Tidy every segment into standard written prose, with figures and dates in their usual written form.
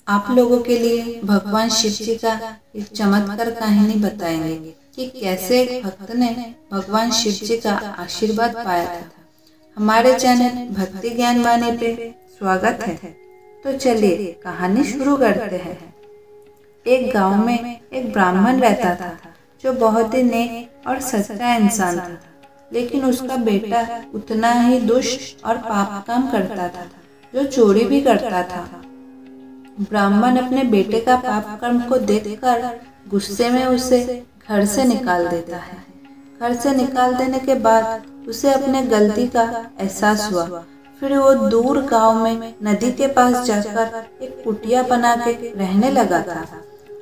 आप लोगों के लिए भगवान शिव जी का एक चमत्कार कहानी बताएंगे कि कैसे एक भक्त ने भगवान शिव जी का आशीर्वाद पाया था। हमारे चैनल भक्ति ज्ञान वाणी पे स्वागत है। तो चलिए कहानी शुरू करते हैं। एक गांव में एक ब्राह्मण रहता था जो बहुत ही नेक और सच्चा इंसान था, लेकिन उसका बेटा उतना ही दुष्ट और पाप काम करता था, जो चोरी भी करता था। ब्राह्मण अपने बेटे का पाप कर्म को देखकर गुस्से में उसे घर से निकाल देता है। घर से निकाल देने के बाद उसे अपने गलती का एहसास हुआ। फिर वो दूर गांव में नदी के पास जाकर एक कुटिया बना के रहने लगा था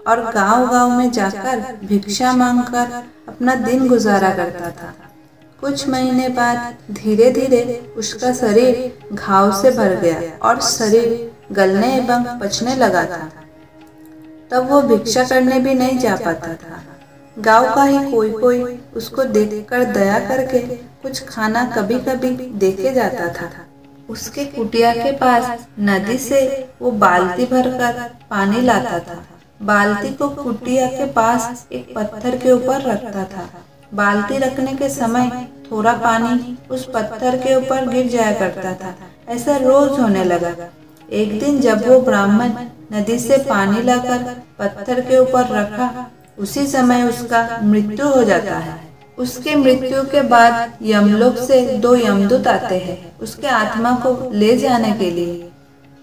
और गांव-गांव में जाकर भिक्षा मांगकर अपना दिन गुजारा करता था। कुछ महीने बाद धीरे धीरे उसका शरीर घाव से भर गया और शरीर गलने एवं पचने लगा था। तब वो भिक्षा करने भी नहीं जा पाता था। गांव का ही कोई उसको देखकर दया करके कुछ खाना कभी कभी देके जाता था। उसके कुटिया के पास नदी से वो बाल्टी भरकर पानी लाता था। बाल्टी को कुटिया के पास एक पत्थर के ऊपर रखता था। बाल्टी रखने के समय थोड़ा पानी उस पत्थर के ऊपर गिर जाया करता था। ऐसा रोज होने लगा। एक दिन जब वो ब्राह्मण नदी से पानी लाकर पत्थर के ऊपर रखा, उसी समय उसका मृत्यु हो जाता है। उसके मृत्यु के बाद यमलोक से दो यमदूत आते हैं उसके आत्मा को ले जाने के लिए।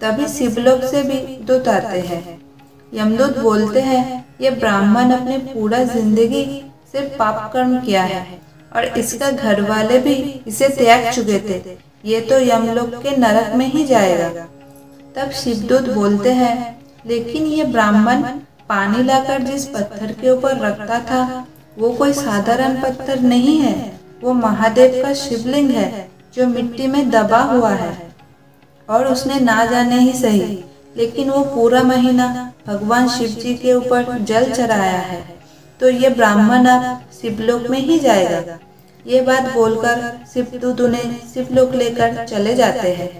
तभी शिवलोक से भी दूत आते हैं। यमदूत बोलते हैं, ये ब्राह्मण अपने पूरा जिंदगी सिर्फ पाप कर्म किया है और इसका घर वाले भी इसे त्याग चुके थे। ये तो यमलोक के नरक में ही जाएगा। तब शिवदूत बोलते हैं, लेकिन ये ब्राह्मण पानी लाकर जिस पत्थर के ऊपर रखता था वो कोई साधारण पत्थर नहीं है, वो महादेव का शिवलिंग है जो मिट्टी में दबा हुआ है। और उसने ना जाने ही सही, लेकिन वो पूरा महीना भगवान शिव जी के ऊपर जल चढ़ाया है, तो ये ब्राह्मण अब शिवलोक में ही जाएगा। ये बात बोलकर शिवदूत उन्हें शिवलोक लेकर चले जाते हैं।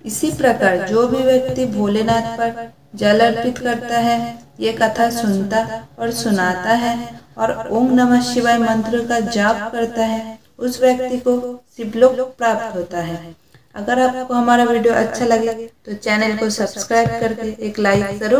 इसी प्रकार जो भी व्यक्ति भोलेनाथ पर जल अर्पित करता है, ये कथा सुनता और सुनाता है और ओम नमः शिवाय मंत्र का जाप करता है, उस व्यक्ति को शिवलोक प्राप्त होता है। अगर आपको हमारा वीडियो अच्छा लगे तो चैनल को सब्सक्राइब करके एक लाइक जरूर